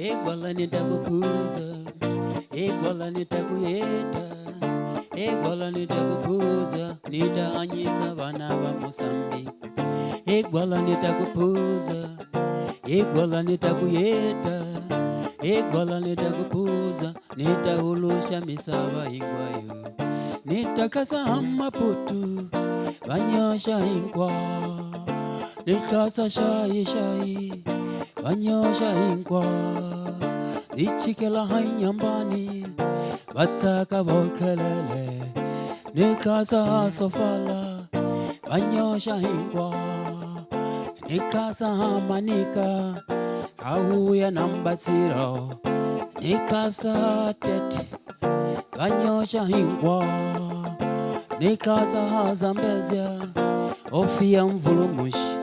Egwala nitakupuza, egwala nitakuyeta, egwala nitakupuza, nitaanyisa vana va Mozambique. Egwala nitakupuza, egwala nitakuyeta, egwala nitakupuza, nitaulusha misava ingwayo, nitakasa amaputu, vanyosha ingwa, nikasa shai, vanyosha ingwa, ichikela hainyambani, vatsaka vokelele, nikasa sofala, vanyosha ingwa, nikasa manika, auya nambatsiro, nikasa tete, vanyosha ingwa, nikasa zambezia, ofia mvulumushi,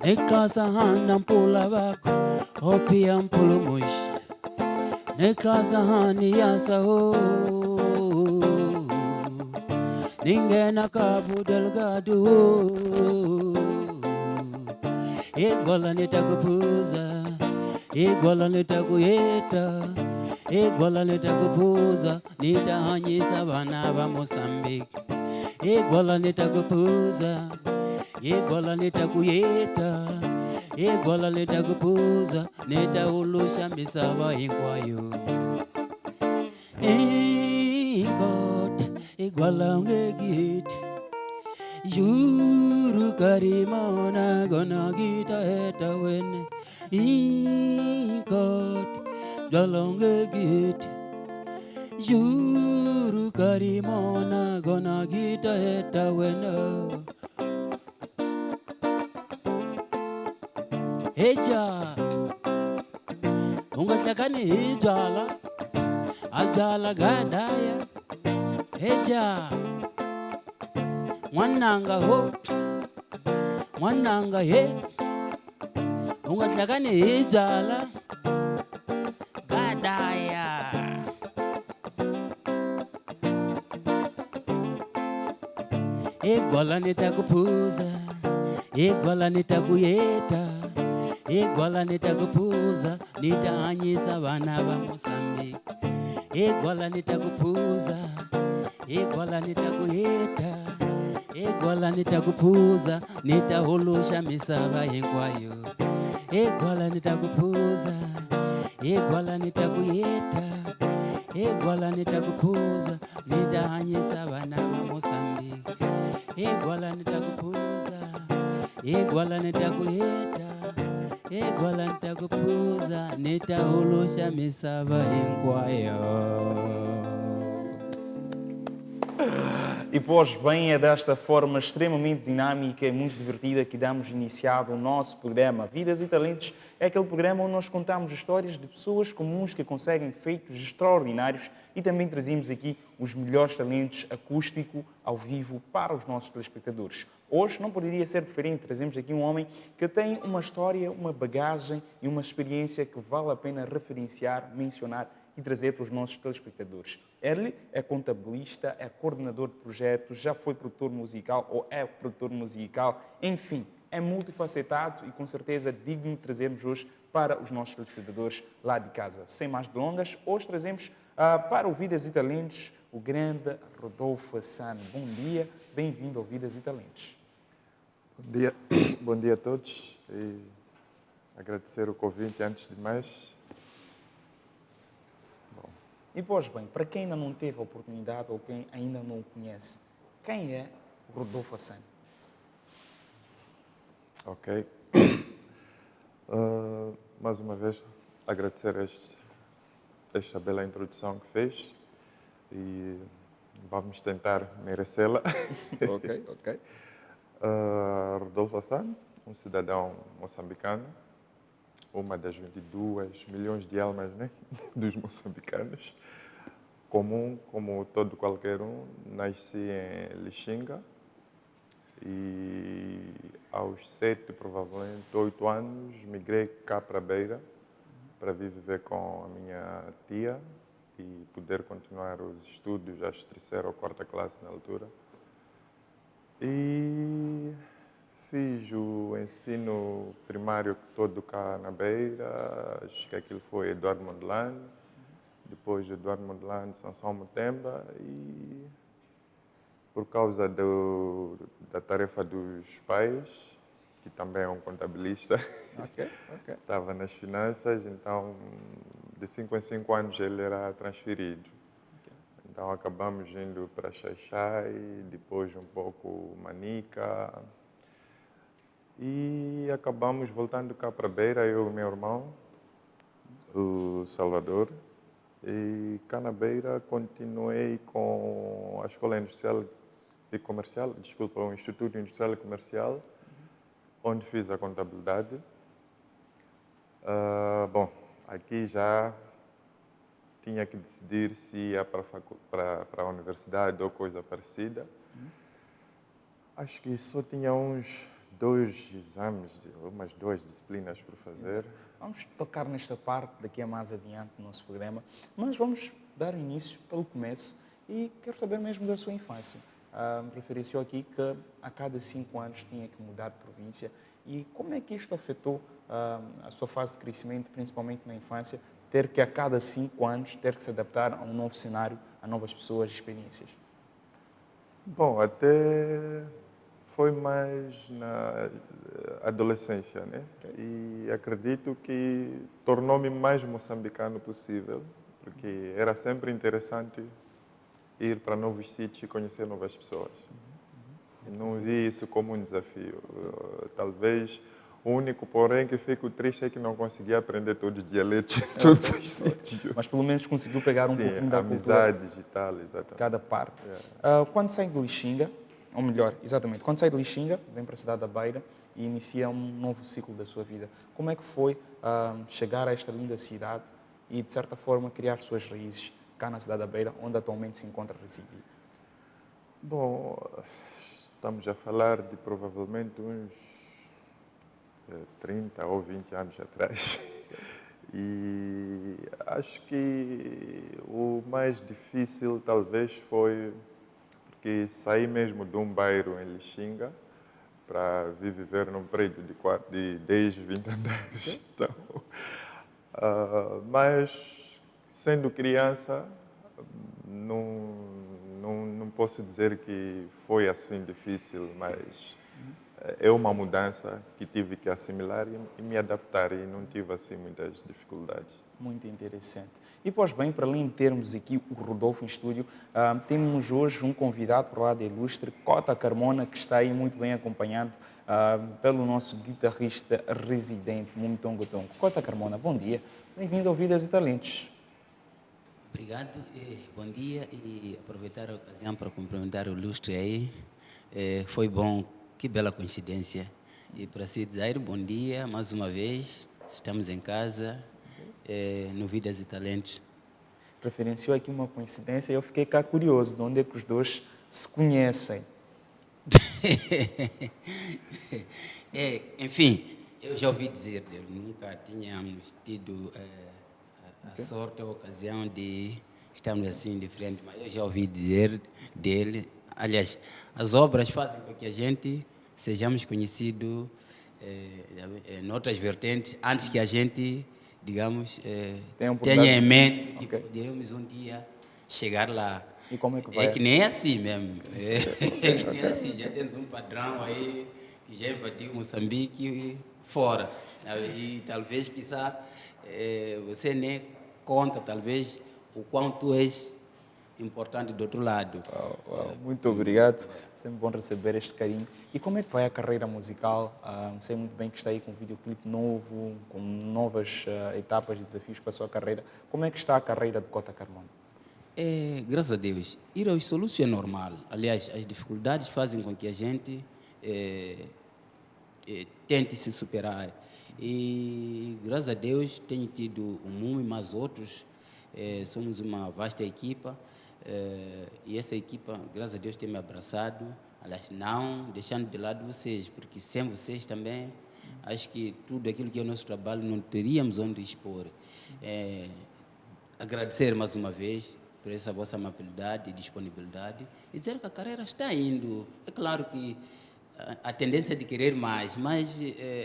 nikasa nampula vako, opia mpulumushi, nikasa niyasa ningena Cabo Delgado. Egwala nitakupuza, egwala nitakuyeta, egwala nitakupuza, nitaanyisa vana va Mozambique. Egwala nitakupuza, egwala nitakuyeta, egwala nitakupuza, nitaulusha misava ingwayo. Ingot, egwala ngegit, juru karimona gona gita eta wene. Ingot, egwala ngegit, juru karimona gona gita eta wene. Eja, ungatlakani hijala, ajala gadaya. Eja, mwananga ho, mwananga he, ungatlakani hijala, gadaya. Egwala nitakupuza, egwala nitakuyeta, egwala nitakupuza, nitaanyisa vana va Mozambique. Egwala nitakupuza, egwala nitakuyeta, egwala nitakupuza, nitaulusha misava ingwayo. Egwala nitakupuza, egwala nitakuyeta, egwala nitakupuza, nitaanyisa vana va Mozambique. Egwala nitakupuza, egwala nitakuyeta, egwala nitakupuza, nitaulusha misava ingwayo. E pois bem, é desta forma extremamente dinâmica e muito divertida que damos iniciado o nosso programa Vidas e Talentos. É aquele programa onde nós contamos histórias de pessoas comuns que conseguem feitos extraordinários e também trazemos aqui os melhores talentos acústico ao vivo para os nossos telespectadores. Hoje não poderia ser diferente, trazemos aqui um homem que tem uma história, uma bagagem e uma experiência que vale a pena referenciar, mencionar e trazer para os nossos telespectadores. Ele é contabilista, é coordenador de projetos, já foi produtor musical ou é produtor musical, enfim, é multifacetado e com certeza digno de trazermos hoje para os nossos telespectadores lá de casa. Sem mais delongas, hoje trazemos para o Vidas e Talentos o grande Rodolfo Hassan. Bom dia, bem-vindo ao Vidas e Talentos. Bom dia, bom dia a todos e agradecer o convite antes de mais. E pois bem, para quem ainda não teve a oportunidade ou quem ainda não o conhece, quem é Rodolfo Hassan? Ok. Mais uma vez, agradecer esta bela introdução que fez e vamos tentar merecê-la. Ok. Rodolfo Hassan, um cidadão moçambicano, uma das 22 milhões de almas, né, dos moçambicanos. Comum, como todo qualquer um, nasci em Lixinga e aos 7, provavelmente 8 anos, migrei cá para Beira para vir viver com a minha tia e poder continuar os estudos, às 3ª ou 4ª classe na altura. E Fiz o ensino primário todo cá na Beira, acho que aquilo foi Eduardo Mondlane, depois de Eduardo Mondlane, Sansão Mutemba, e por causa da tarefa dos pais, que também é um contabilista, Ok. estava nas finanças, então de 5 em 5 anos ele era transferido. Então acabamos indo para Xaixai, depois um pouco Manica, e acabamos voltando cá para Beira, eu e meu irmão, o Salvador. E cá na Beira continuei com a Escola Industrial e Comercial, desculpa, o Instituto Industrial e Comercial, onde fiz a contabilidade. Bom, aqui já tinha que decidir se ia para a universidade ou coisa parecida. Acho que só tinha uns 2 exames, umas 2 disciplinas por fazer. Vamos tocar nesta parte daqui a mais adiante no nosso programa, mas vamos dar início pelo começo e quero saber mesmo da sua infância. Referenciou aqui que a cada 5 anos tinha que mudar de província e como é que isto afetou a sua fase de crescimento, principalmente na infância, ter que a cada 5 anos ter que se adaptar a um novo cenário, a novas pessoas, experiências? Bom, até foi mais na adolescência, né? E acredito que tornou-me mais moçambicano possível, porque era sempre interessante ir para novos sítios e conhecer novas pessoas. Não vi isso como um desafio. Talvez o único porém que fico triste é que não consegui aprender todos os dialetos em todos os sítios. Mas pelo menos conseguiu pegar um Sim, pouquinho da cultura amizades e tal, exatamente. de cada parte. Quando sai de Lixinga, ou melhor, exatamente, quando sai de Lixinga, vem para a cidade da Beira e inicia um novo ciclo da sua vida. Como é que foi chegar a esta linda cidade e, de certa forma, criar suas raízes cá na cidade da Beira, onde atualmente se encontra residindo? Bom, estamos a falar de provavelmente uns 30 ou 20 anos atrás. E acho que o mais difícil talvez foi porque saí mesmo de um bairro em Lixinga para vir viver num prédio de 10, 20 andares. Então, mas, sendo criança, não posso dizer que foi assim difícil, mas é uma mudança que tive que assimilar e me adaptar e não tive assim muitas dificuldades. Muito interessante. E, pois bem, para além de termos aqui o Rodolfo em estúdio, temos hoje um convidado por lá da ilustre, Cota Carmona, que está aí muito bem acompanhado pelo nosso guitarrista residente, Mumitongo Tongo. Cota Carmona, bom dia. Bem-vindo ao Vidas e Talentos. Obrigado, bom dia e aproveitar a ocasião para cumprimentar o ilustre aí. Foi bom, que bela coincidência. E para si dizer bom dia mais uma vez, estamos em casa, no Vidas e Talentos. Referenciou aqui uma coincidência e eu fiquei cá curioso de onde é que os dois se conhecem. Enfim, eu já ouvi dizer dele, nunca tínhamos tido a sorte ou a ocasião de estarmos assim de frente, mas eu já ouvi dizer dele. Aliás, as obras fazem com que a gente sejamos conhecidos em outras vertentes, antes que a gente, digamos, tenha em mente que podemos um dia chegar lá. E como é que vai? É que nem assim mesmo. É que nem assim, já temos um padrão aí que já invadiu Moçambique e fora. E talvez, quizá, você nem conta, talvez, o quanto és importante do outro lado. Muito obrigado. Sempre bom receber este carinho. E como é que vai a carreira musical? Sei muito bem que está aí com um videoclipe novo, com novas etapas e desafios para a sua carreira. Como é que está a carreira de Cota Carmona? Graças a Deus, ir aos soluços é normal. Aliás, as dificuldades fazem com que a gente tente se superar. E, graças a Deus, tenho tido um mundo e mais outros. Somos uma vasta equipa. E essa equipa, graças a Deus, tem me abraçado. Aliás, não deixando de lado vocês, porque sem vocês também, acho que tudo aquilo que é o nosso trabalho não teríamos onde expor. Agradecer mais uma vez por essa vossa amabilidade e disponibilidade e dizer que a carreira está indo. É claro que a tendência de querer mais, mas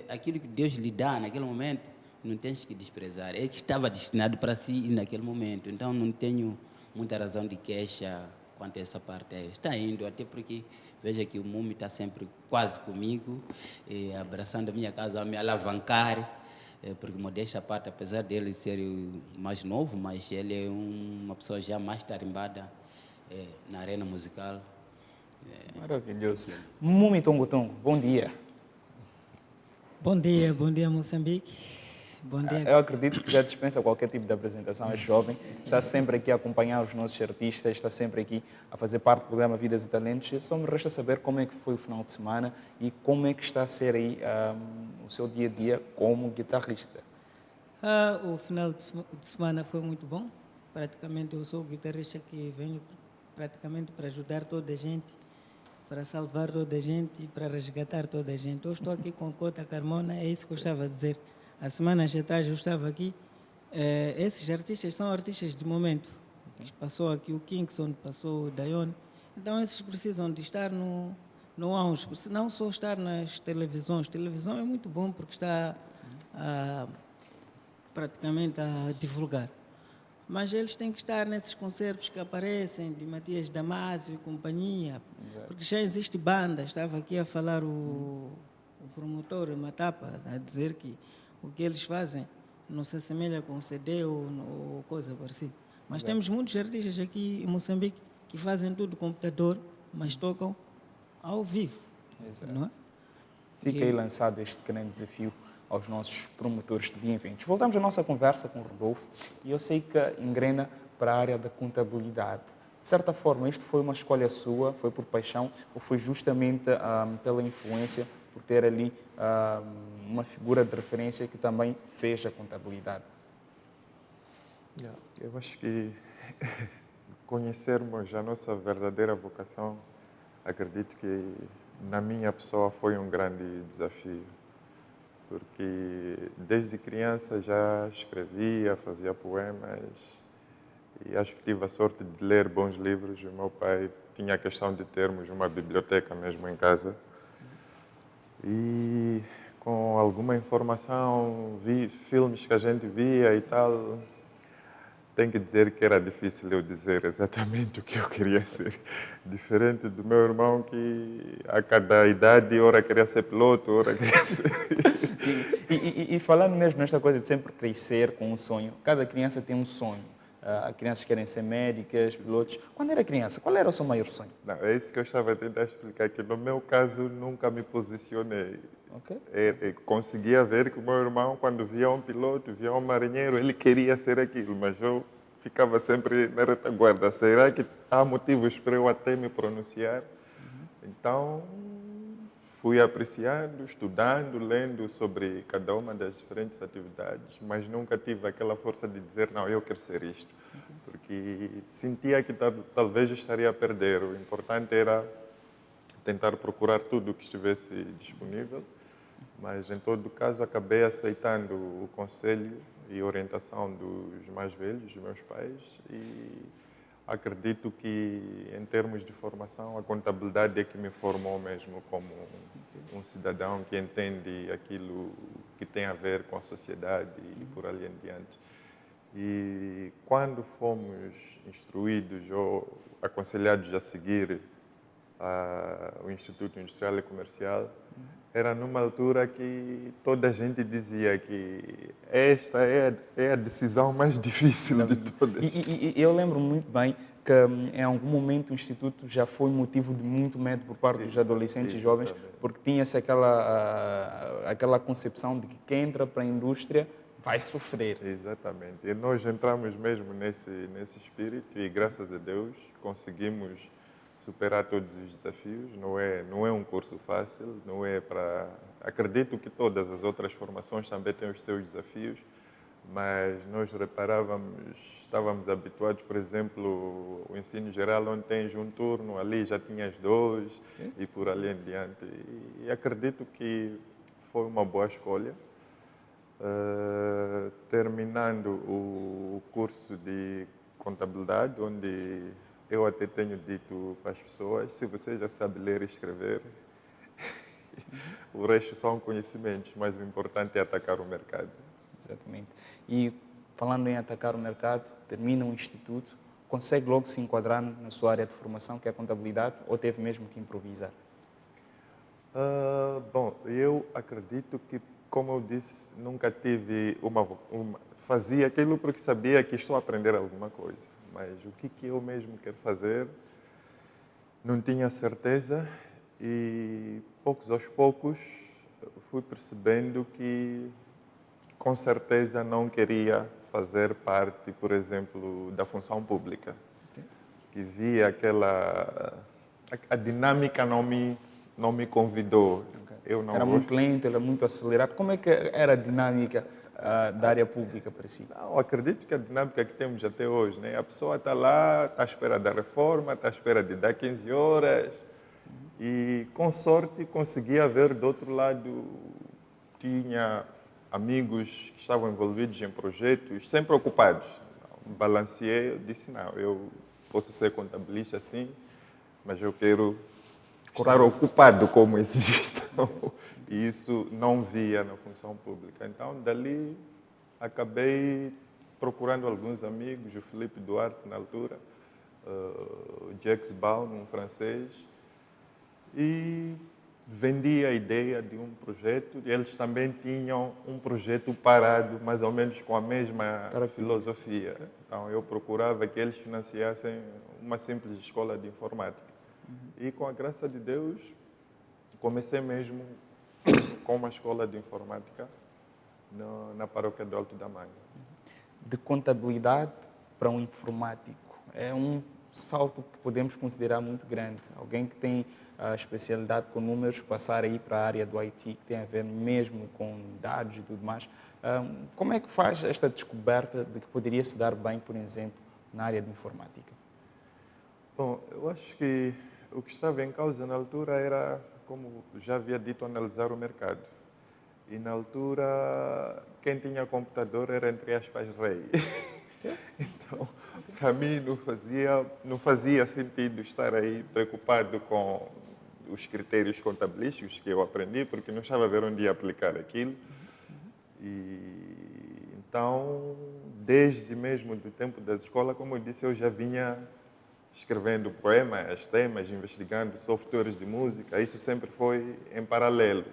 aquilo que Deus lhe dá naquele momento, não tens que desprezar. É que estava destinado para si naquele momento, então não tenho muita razão de queixa quanto a essa parte. Está indo, até porque veja que o Mumi está sempre quase comigo, abraçando a minha casa, a me alavancar, porque modéstia à parte, apesar dele ser o mais novo, mas ele é uma pessoa já mais tarimbada na arena musical. Maravilhoso. Mumi Tongo Tongo, bom dia. Bom dia Moçambique. Bom dia. Eu acredito que já dispensa qualquer tipo de apresentação, é jovem, está sempre aqui a acompanhar os nossos artistas, está sempre aqui a fazer parte do programa Vidas e Talentos. E só me resta saber como é que foi o final de semana e como é que está a ser aí o seu dia a dia como guitarrista. O final de semana foi muito bom. Praticamente eu sou o guitarrista que venho praticamente para ajudar toda a gente, para salvar toda a gente e para resgatar toda a gente. Eu estou aqui com Cota Carmona, é isso que eu estava a dizer. Há semanas atrás eu estava aqui. Esses artistas são artistas de momento. Passou aqui o Kingston, passou o Dayon. Então esses precisam de estar no auge, não só estar nas televisões. Televisão é muito bom porque está praticamente a divulgar. Mas eles têm que estar nesses concertos que aparecem, de Matias Damasio e companhia, porque já existe banda. Estava aqui a falar o promotor Matapa, a dizer que o que eles fazem não se assemelha com CD ou coisa parecida. Mas temos muitos artistas aqui em Moçambique que fazem tudo computador, mas tocam ao vivo. Exato. Não é? Fica aí lançado este grande desafio aos nossos promotores de eventos. Voltamos à nossa conversa com o Rodolfo e eu sei que engrena para a área da contabilidade. De certa forma, isto foi uma escolha sua, foi por paixão ou foi justamente pela influência, por ter ali uma figura de referência que também fez a contabilidade? Eu acho que conhecermos a nossa verdadeira vocação, acredito que na minha pessoa foi um grande desafio, porque desde criança já escrevia, fazia poemas e acho que tive a sorte de ler bons livros. O meu pai tinha a questão de termos uma biblioteca mesmo em casa e com alguma informação, vi filmes que a gente via e tal. Tenho que dizer que era difícil eu dizer exatamente o que eu queria ser. Diferente do meu irmão que a cada idade, ora queria ser piloto, ora queria ser... E falando mesmo nesta coisa de sempre crescer com um sonho, cada criança tem um sonho. Há crianças que querem ser médicas, pilotos. Quando era criança, qual era o seu maior sonho? Não, é isso que eu estava a tentar explicar, que no meu caso nunca me posicionei. Okay. Conseguia ver que o meu irmão, quando via um piloto, via um marinheiro, ele queria ser aquilo, mas eu ficava sempre na retaguarda. Será que há motivos para eu até me pronunciar? Então, fui apreciando, estudando, lendo sobre cada uma das diferentes atividades, mas nunca tive aquela força de dizer, não, eu quero ser isto. Porque sentia que talvez estaria a perder. O importante era tentar procurar tudo o que estivesse disponível, mas em todo caso acabei aceitando o conselho e orientação dos mais velhos, dos meus pais, e acredito que em termos de formação a contabilidade é que me formou mesmo como um cidadão que entende aquilo que tem a ver com a sociedade e por ali em diante. E quando fomos instruídos ou aconselhados a seguir o Instituto Industrial e Comercial, era numa altura que toda a gente dizia que esta é a decisão mais difícil de todas. E eu lembro muito bem que em algum momento o Instituto já foi motivo de muito medo por parte dos adolescentes e jovens, porque tinha-se aquela concepção de que quem entra para a indústria vai sofrer. Exatamente. E nós entramos mesmo nesse espírito e, graças a Deus, conseguimos superar todos os desafios. Não é um curso fácil, não é para... Acredito que todas as outras formações também têm os seus desafios, mas nós estávamos habituados, por exemplo, o ensino geral, onde tens um turno, ali já tinhas dois, e por ali em diante. E acredito que foi uma boa escolha. Terminando o curso de contabilidade, onde eu até tenho dito para as pessoas, se você já sabe ler e escrever, O resto são conhecimentos, mas o importante é atacar o mercado. Exatamente. E falando em atacar o mercado, termina um instituto, consegue logo se enquadrar na sua área de formação, que é a contabilidade, ou teve mesmo que improvisar? Bom, eu acredito que, como eu disse, nunca tive fazia aquilo porque sabia que estou a aprender alguma coisa. Mas o que eu mesmo quero fazer, não tinha certeza e, aos poucos, fui percebendo que, com certeza, não queria fazer parte, por exemplo, da função pública. Que via aquela... A dinâmica não me convidou. Eu não Era gosto. muito lento, era muito acelerado. Como é que era a dinâmica da área pública para si? Não, acredito que a dinâmica que temos até hoje, né? A pessoa está lá, está à espera da reforma, está à espera de dar 15 horas e, com sorte, conseguia ver do outro lado, tinha amigos que estavam envolvidos em projetos, sempre ocupados. Balanceei, eu disse, não, eu posso ser contabilista assim, mas eu quero estar ocupado como esses estão. E isso não via na função pública. Então, dali, acabei procurando alguns amigos, o Felipe Duarte, na altura, o Jacques Baum, um francês, e vendi a ideia de um projeto. E eles também tinham um projeto parado, mais ou menos com a mesma filosofia. Então, eu procurava que eles financiassem uma simples escola de informática. E, com a graça de Deus, comecei mesmo com uma escola de informática na paróquia do Alto da Manga. De contabilidade para um informático. É um salto que podemos considerar muito grande. Alguém que tem a especialidade com números, passar aí para a área do IT, que tem a ver mesmo com dados e tudo mais. Como é que faz esta descoberta de que poderia se dar bem, por exemplo, na área de informática? Bom, eu acho que o que estava em causa na altura era, como já havia dito, analisar o mercado. E na altura, quem tinha computador era, entre aspas, rei. Então, para mim, não fazia sentido estar aí preocupado com os critérios contabilísticos que eu aprendi, porque não estava a ver onde ia aplicar aquilo. E então, desde mesmo do tempo da escola, como eu disse, eu já vinha escrevendo poemas, temas, investigando softwares de música. Isso sempre foi em paralelo.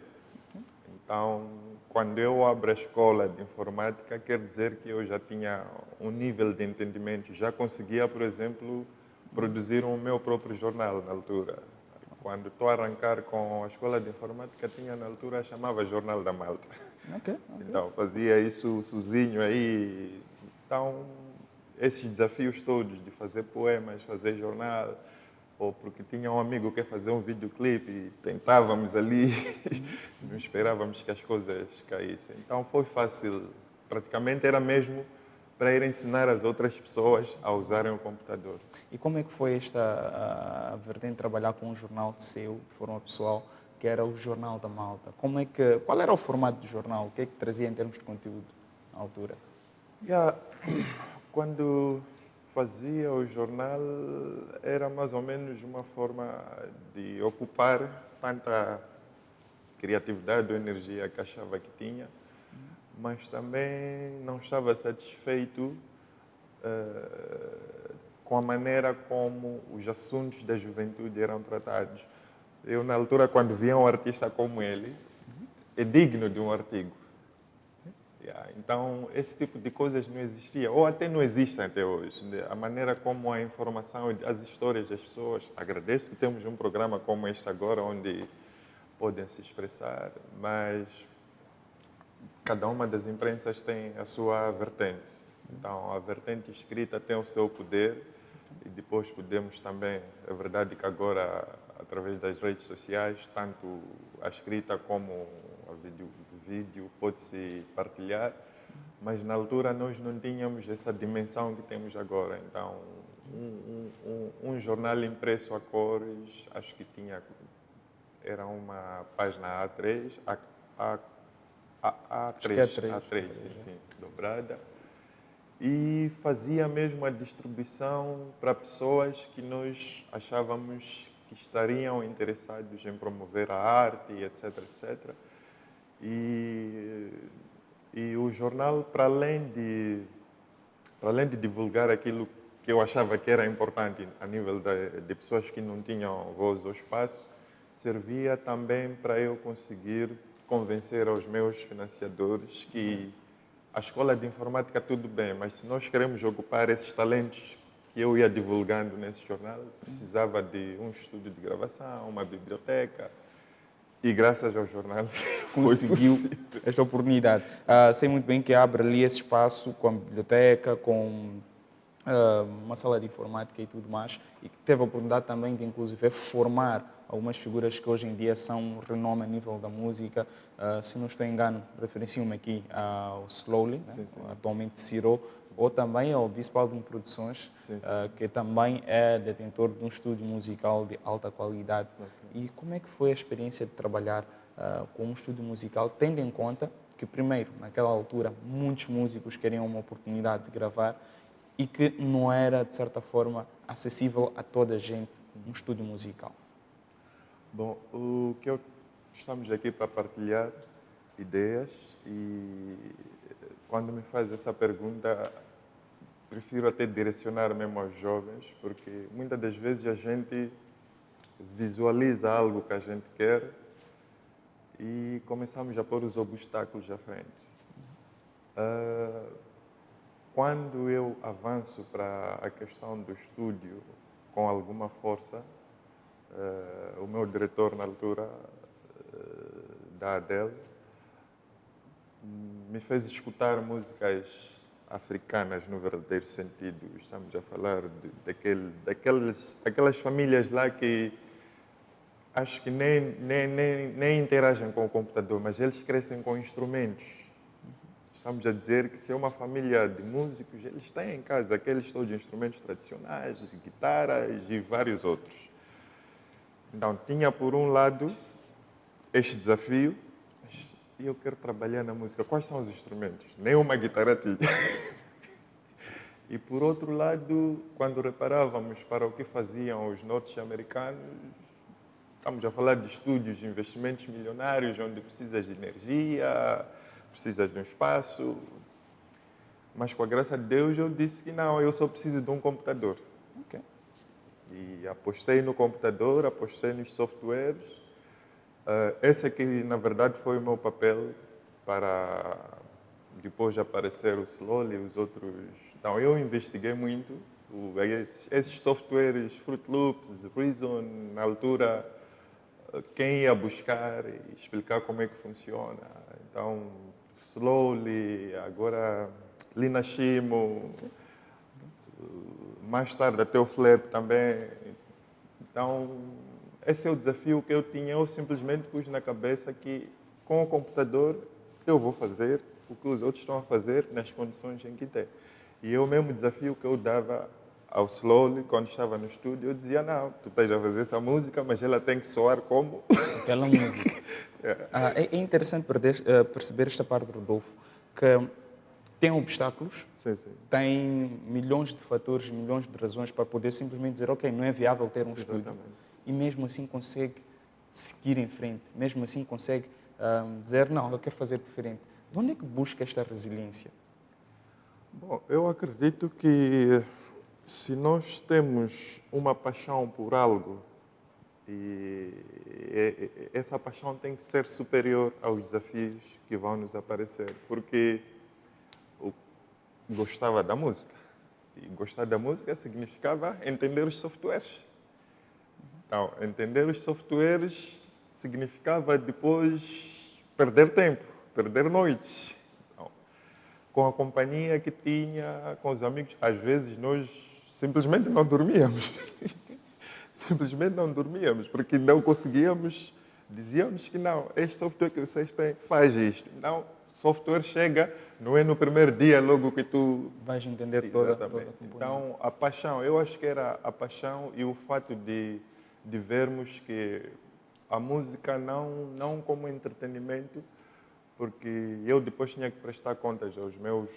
Então, quando eu abro a escola de informática, quer dizer que eu já tinha um nível de entendimento. Já conseguia, por exemplo, produzir o meu próprio jornal na altura. Quando estou a arrancar com a escola de informática, tinha na altura, chamava Jornal da Malta. Então, fazia isso sozinho aí. Então, esses desafios todos de fazer poemas, fazer jornal, ou porque tinha um amigo que ia fazer um videoclipe e tentávamos ali, não esperávamos que as coisas caíssem. Então foi fácil, praticamente era mesmo para ir ensinar as outras pessoas a usarem o computador. E como é que foi esta vertente de trabalhar com um jornal seu, de forma pessoal, que era o Jornal da Malta? Qual era o formato do jornal? O que é que trazia em termos de conteúdo na altura? Quando fazia o jornal, era mais ou menos uma forma de ocupar tanta criatividade ou energia que achava que tinha, mas também não estava satisfeito com a maneira como os assuntos da juventude eram tratados. Eu, na altura, quando via um artista como ele, é digno de um artigo. Então, esse tipo de coisas não existia, ou até não existem até hoje. A maneira como a informação, as histórias das pessoas. Agradeço que temos um programa como este agora, onde podem se expressar, mas cada uma das imprensas tem a sua vertente. Então, a vertente escrita tem o seu poder e depois podemos também, é verdade que agora, através das redes sociais, tanto a escrita como o vídeo pode-se partilhar, mas na altura nós não tínhamos essa dimensão que temos agora. Então, um jornal impresso a cores, acho que era uma página A3, A3, sim, dobrada, e fazia mesmo a distribuição para pessoas que nós achávamos que estariam interessados em promover a arte, etc, etc. E o jornal, para além de divulgar aquilo que eu achava que era importante a nível de pessoas que não tinham voz ou espaço, servia também para eu conseguir convencer aos meus financiadores que a escola de informática tudo bem, mas se nós queremos ocupar esses talentos que eu ia divulgando nesse jornal, precisava de um estúdio de gravação, uma biblioteca, e graças ao jornal foi Conseguiu possível. esta oportunidade. Sei muito bem que abre ali esse espaço com a biblioteca, com uma sala de informática e tudo mais, e que teve a oportunidade também de, inclusive, formar algumas figuras que hoje em dia são renome a nível da música. Se não estou engano, referencio-me aqui ao Slowly, né? Atualmente Ciro, ou também ao Bispo Album Produções, que também é detentor de um estúdio musical de alta qualidade. E como é que foi a experiência de trabalhar com um estúdio musical, tendo em conta que, primeiro, naquela altura, muitos músicos queriam uma oportunidade de gravar e que não era, de certa forma, acessível a toda a gente um estúdio musical? Bom, estamos aqui para partilhar ideias e quando me faz essa pergunta, prefiro até direcionar mesmo aos jovens, porque muitas das vezes a gente visualiza algo que a gente quer e começamos a pôr os obstáculos à frente. Quando eu avanço para a questão do estúdio com alguma força, o meu diretor na altura da Adele me fez escutar músicas africanas no verdadeiro sentido. Estamos a falar daquelas famílias lá que acho que nem interagem com o computador, mas eles crescem com instrumentos. Estamos a dizer que se é uma família de músicos, eles têm em casa aqueles todos instrumentos tradicionais, guitarras e vários outros. Então, tinha por um lado este desafio, e eu quero trabalhar na música. Quais são os instrumentos? Nenhuma guitarra tinha. E por outro lado, quando reparávamos para o que faziam os norte-americanos, estamos a falar de estúdios de investimentos milionários, onde precisas de energia, precisas de um espaço. Mas com a graça de Deus eu disse que não, eu só preciso de um computador. Okay. E apostei no computador, apostei nos softwares. Esse aqui, na verdade, foi o meu papel para depois de aparecer o Slowly e os outros. Então, eu investiguei muito esses softwares, Fruit Loops, Reason, na altura, quem ia buscar e explicar como é que funciona. Então, Slowly, agora Linashimo, mais tarde até o Flap também. Então, esse é o desafio que eu tinha. Eu simplesmente pus na cabeça que com o computador eu vou fazer o que os outros estão a fazer nas condições em que tem. E é o mesmo desafio que eu dava ao Slowly quando estava no estúdio. Eu dizia, não, tu estás a fazer essa música, mas ela tem que soar como... Aquela música. É interessante perceber esta parte, Rodolfo, que tem obstáculos, Sim. tem milhões de fatores, milhões de razões para poder simplesmente dizer, ok, não é viável ter um estúdio. E mesmo assim consegue seguir em frente, mesmo assim consegue dizer, não, eu quero fazer diferente. De onde é que busca esta resiliência? Bom, eu acredito que se nós temos uma paixão por algo, e essa paixão tem que ser superior aos desafios que vão nos aparecer, porque eu gostava da música. E gostar da música significava entender os softwares. Então, entender os softwares significava depois perder tempo, perder noites. Então, com a companhia que tinha, com os amigos, às vezes nós simplesmente não dormíamos. Simplesmente não dormíamos, porque não conseguíamos, dizíamos que não, este software que vocês têm faz isto. Não, o software chega, não é no primeiro dia logo que tu... Vais entender toda a componente. Então, a paixão, eu acho que era a paixão e o fato de vermos que a música não como entretenimento, porque eu depois tinha que prestar contas aos meus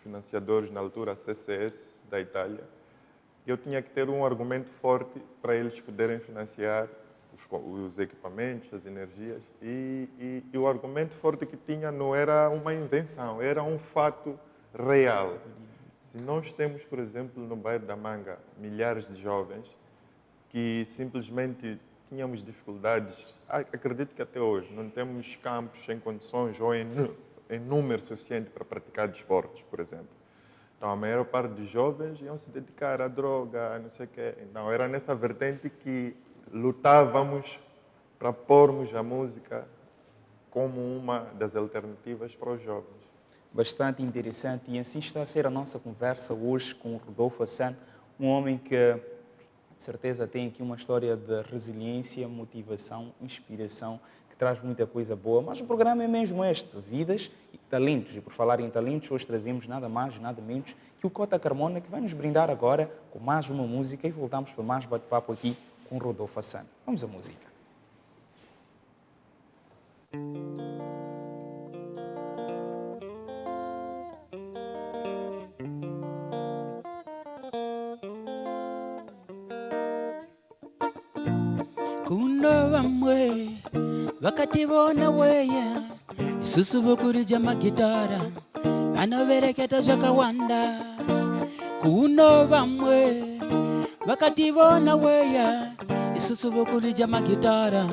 financiadores, na altura, a CCS da Itália, eu tinha que ter um argumento forte para eles poderem financiar os equipamentos, as energias. E o argumento forte que tinha não era uma invenção, era um fato real. Se nós temos, por exemplo, no bairro da Manga, milhares de jovens que simplesmente tínhamos dificuldades, acredito que até hoje não temos campos em condições ou em número suficiente para praticar desportos, por exemplo. Então, a maior parte dos jovens iam se dedicar à droga, não sei o quê. Então, era nessa vertente que lutávamos para pormos a música como uma das alternativas para os jovens. Bastante interessante, e assim está a ser a nossa conversa hoje com o Rodolfo Hassan, um homem que, de certeza, tem aqui uma história de resiliência, motivação, inspiração, que traz muita coisa boa. Mas o programa é mesmo este, vidas e talentos. E por falar em talentos, hoje trazemos nada mais, nada menos que o Cota Carmona, que vai nos brindar agora com mais uma música, e voltamos para mais bate-papo aqui com o Rodolfo Hassan. Vamos à música. Kuno vamwe wakati vona weya isusu vokurija magitara vanovereketa zvakawanda. Kuno vamwe wakati vona weya isusu vokurija magitara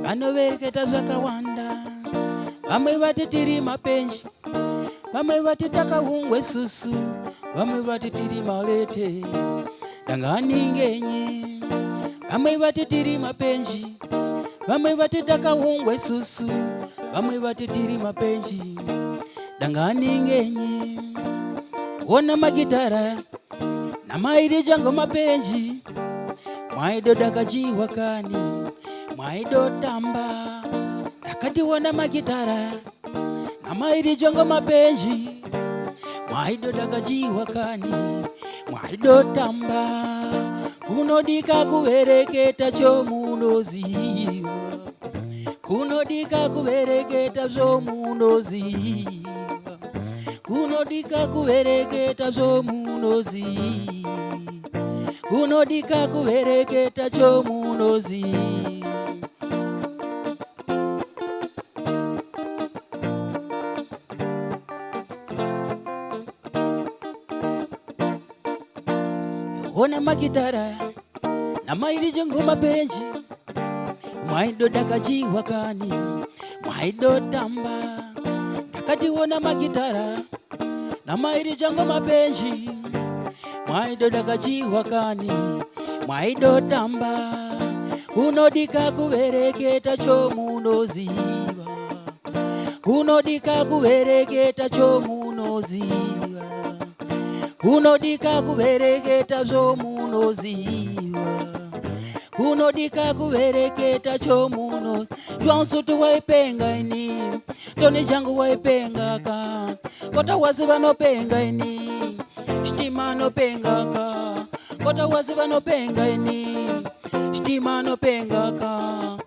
vanovereketa zvakawanda. Vamwe vati tiri mapenzi, vamwe vati takahungwe susu, vamwe vati tiri malete danganingenyi. Vamwe vati tiri mapenzi, vamwe vati takahungwe susu, vamwe vati tiri mapenzi danganingenyi. Wona magitara na mairi jango mapenzi, mwaido dakajiwa kani, mwaido tamba. Takati wona magitara na mairi jango mapenzi, mwaido dakajiwa kani, mwaido tamba. Kunodika kuvereketa chomunoziva, kunodika kuvereketa zvomunoziva, kunodika kuvereketa zvomunoziva, kunodika kuvereketa chomunoziva. Ona magitara na mairi jango mapenzi, mwaido dakajiwa kani, mwaido tamba. Takati wona magitara na mairi jango mapenzi, mwaido dakajiwa kani, mwaido tamba. Kunodika kuvereketa chomunoziva, kunodika kuvereketa chomunoziva, kunodika kuvereketa zvomunoziva, kunodika kuvereketa chomunoziva. João Sutu waipenga ini, Tony Jango waipenga ka, Kota wazi vanopenga ini, Stima nopenga ka, Kota wazi vanopenga ini, Stima nopenga ka.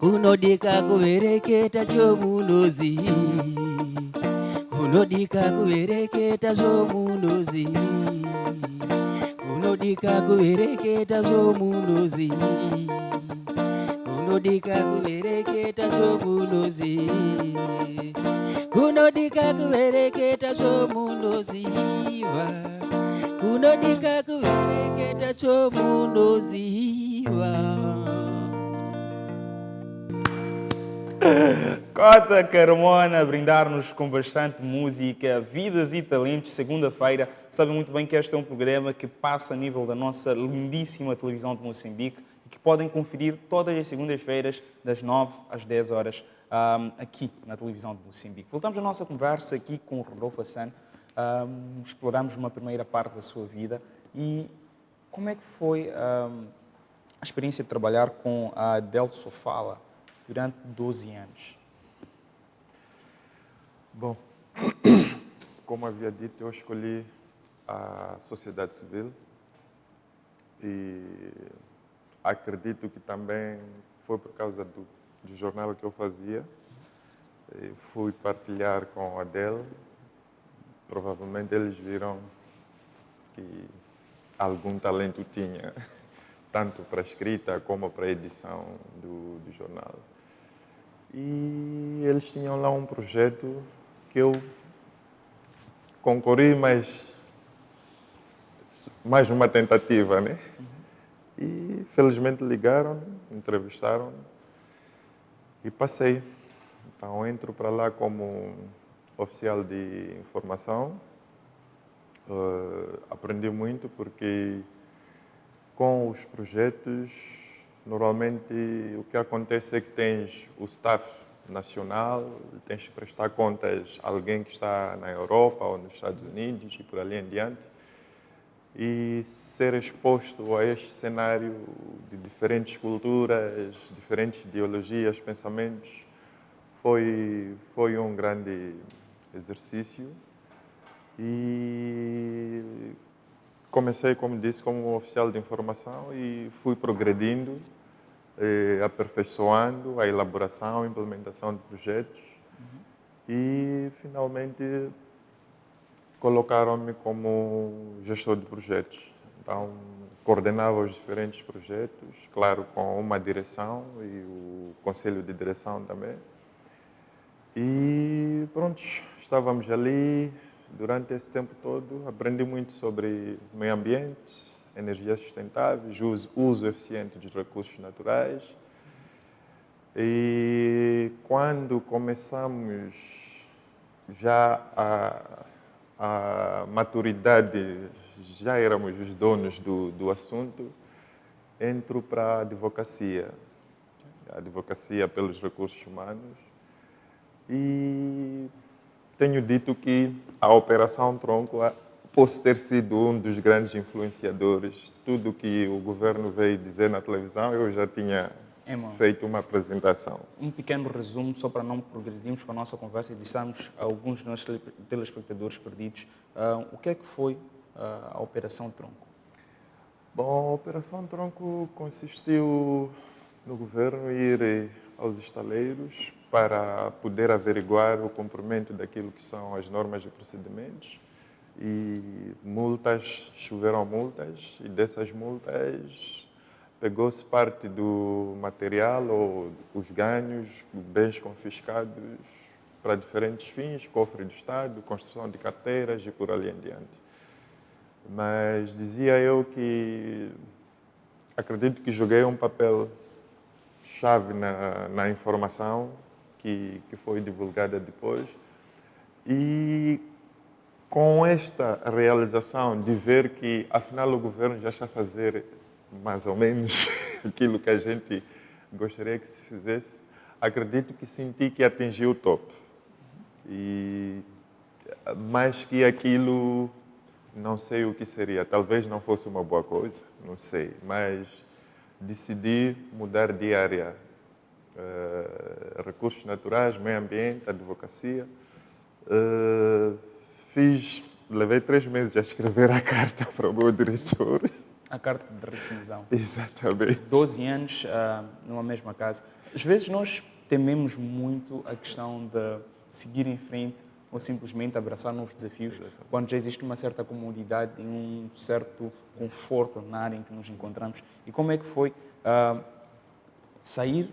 Kunodika kuvereketa chomunoziva, kunodika kuvereketa zvomunoziva, kunodika kuvereketa zvomunoziva, kunodika kuvereketa zvomunoziva, kunodika kuvereketa zvomunoziva, kunodika kuvereketa zvomunoziva. Cota Carmona a brindar-nos com bastante música, vidas e talentos. Segunda-feira, sabe muito bem que este é um programa que passa a nível da nossa lindíssima televisão de Moçambique e que podem conferir todas as segundas-feiras, das 9 às 10 horas, aqui na televisão de Moçambique. Voltamos à nossa conversa aqui com o Rodolfo Hassan. Exploramos uma primeira parte da sua vida e como é que foi a experiência de trabalhar com a Adele Sofala durante 12 anos? Bom, como havia dito, eu escolhi a sociedade civil e acredito que também foi por causa do jornal que eu fazia. E fui partilhar com a Adele. Provavelmente eles viram que algum talento tinha, tanto para a escrita como para a edição do jornal. E eles tinham lá um projeto que eu concorri, mas mais uma tentativa, né? E felizmente ligaram, entrevistaram e passei. Então entro para lá como oficial de informação. Aprendi muito porque com os projetos, normalmente o que acontece é que tens o staff nacional, tens que prestar contas a alguém que está na Europa ou nos Estados Unidos e por ali em diante. E ser exposto a este cenário de diferentes culturas, diferentes ideologias, pensamentos, foi um grande exercício. E comecei, como disse, como oficial de informação e fui progredindo, aperfeiçoando a elaboração, a implementação de projetos. E, finalmente, colocaram-me como gestor de projetos. Então, coordenava os diferentes projetos, claro, com uma direção e o conselho de direção também. E pronto, estávamos ali durante esse tempo todo. Aprendi muito sobre meio ambiente, energias sustentáveis, uso eficiente dos recursos naturais. E quando começamos já a maturidade, já éramos os donos do assunto, entro para a advocacia pelos recursos humanos. E tenho dito que a Operação Tronco posso ter sido um dos grandes influenciadores. Tudo que o governo veio dizer na televisão, eu já tinha feito uma apresentação. Um pequeno resumo, só para não progredirmos com a nossa conversa e deixarmos alguns dos nossos telespectadores perdidos. O que é que foi a Operação Tronco? Bom, a Operação Tronco consistiu no governo ir aos estaleiros para poder averiguar o cumprimento daquilo que são as normas de procedimentos. E multas, choveram multas, e dessas multas pegou-se parte do material ou os ganhos, bens confiscados para diferentes fins, cofre do Estado, construção de carteiras e por ali em diante. Mas dizia eu que acredito que joguei um papel chave na informação que foi divulgada depois. E com esta realização de ver que, afinal, o governo já está a fazer mais ou menos aquilo que a gente gostaria que se fizesse, acredito que senti que atingi o topo. E mais que aquilo, não sei o que seria. Talvez não fosse uma boa coisa, não sei. Mas decidi mudar de área. Recursos naturais, meio ambiente, advocacia. Levei 3 meses a escrever a carta para o meu diretor. A carta de rescisão. Exatamente. 12 anos numa mesma casa. Às vezes nós tememos muito a questão de seguir em frente ou simplesmente abraçar novos desafios, quando já existe uma certa comodidade e um certo conforto na área em que nos encontramos. E como é que foi sair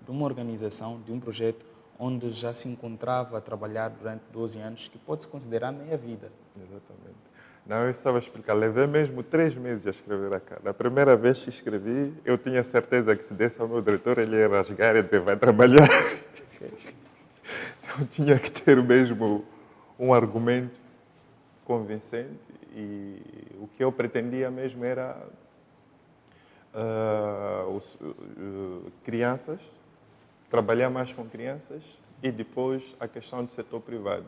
de uma organização, de um projeto, onde já se encontrava a trabalhar durante 12 anos, que pode-se considerar meia vida? Exatamente. Não, eu estava a explicar. Levei mesmo 3 meses a escrever a carta. A primeira vez que escrevi, eu tinha certeza que se desse ao meu diretor, ele ia rasgar e dizer, vai trabalhar. Então tinha que ter mesmo um argumento convincente. E o que eu pretendia mesmo era crianças, trabalhar mais com crianças e depois a questão do setor privado.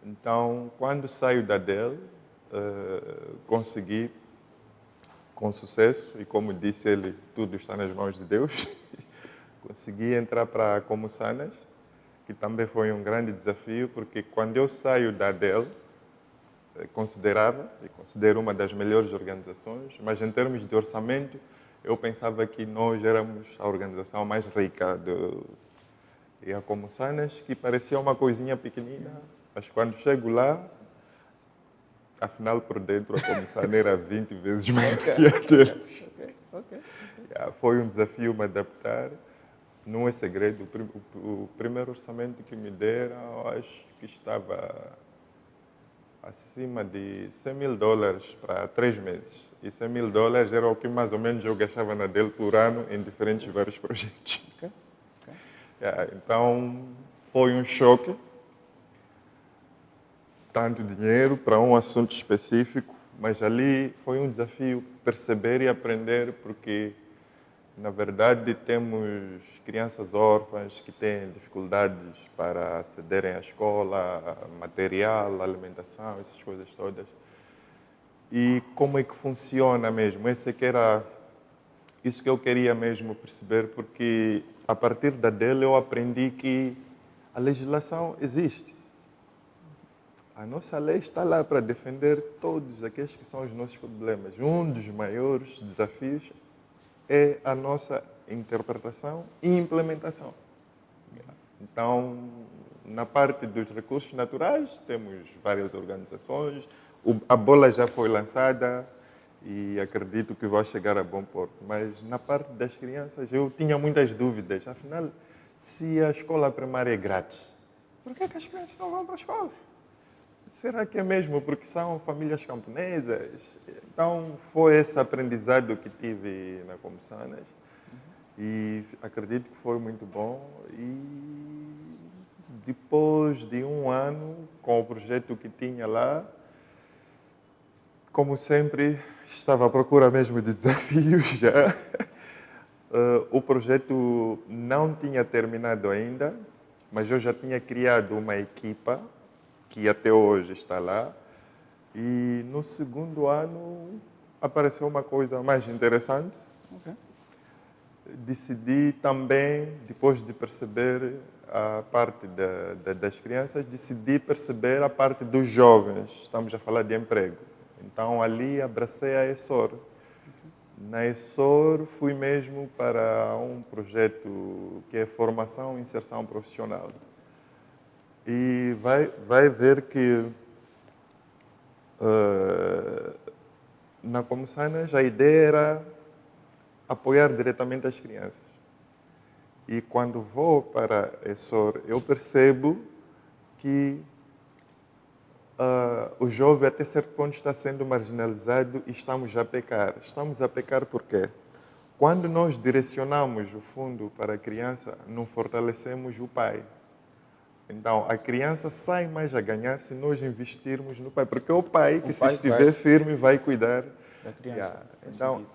Então, quando saio da DEL, consegui, com sucesso, e como disse ele, tudo está nas mãos de Deus, consegui entrar para a Comussanas, que também foi um grande desafio, porque quando eu saio da DEL, considero uma das melhores organizações, mas em termos de orçamento, eu pensava que nós éramos a organização mais rica e a Comussanas, que parecia uma coisinha pequenina, mas quando chego lá, afinal por dentro a Comissão era 20 vezes maior que aqueles. Foi um desafio me adaptar. Não é segredo, o primeiro orçamento que me deram, acho que estava acima de $100.000 para 3 meses. E $100.000 era o que mais ou menos eu gastava na dele por ano em diferentes vários projetos. Então, foi um choque. Tanto dinheiro para um assunto específico, mas ali foi um desafio perceber e aprender, porque, na verdade, temos crianças órfãs que têm dificuldades para acederem à escola, material, alimentação, essas coisas todas. E como é que funciona mesmo? Isso que eu queria mesmo perceber, porque a partir da dele eu aprendi que a legislação existe. A nossa lei está lá para defender todos aqueles que são os nossos problemas. Um dos maiores desafios é a nossa interpretação e implementação. Então, na parte dos recursos naturais, temos várias organizações. A bola já foi lançada e acredito que vai chegar a bom porto. Mas na parte das crianças, eu tinha muitas dúvidas. Afinal, se a escola primária é grátis, por que as crianças não vão para a escola? Será que é mesmo porque são famílias camponesas? Então, foi esse aprendizado que tive na Comsanas e acredito que foi muito bom. E depois de um ano, com o projeto que tinha lá, como sempre, estava à procura mesmo de desafios já. O projeto não tinha terminado ainda, mas eu já tinha criado uma equipa que até hoje está lá. E no segundo ano apareceu uma coisa mais interessante. Decidi também, depois de perceber a parte das crianças, decidi perceber a parte dos jovens. Estamos a falar de emprego. Então ali abracei a ESSOR. Na ESSOR fui mesmo para um projeto que é formação e inserção profissional. E vai ver que na Comsanas a ideia era apoiar diretamente as crianças. E quando vou para a ESSOR, eu percebo que o jovem até certo ponto está sendo marginalizado e estamos a pecar. Estamos a pecar por quê? Quando nós direcionamos o fundo para a criança, não fortalecemos o pai. Então, a criança sai mais a ganhar se nós investirmos no pai. Porque é o pai que, se estiver firme, vai cuidar da criança. Então,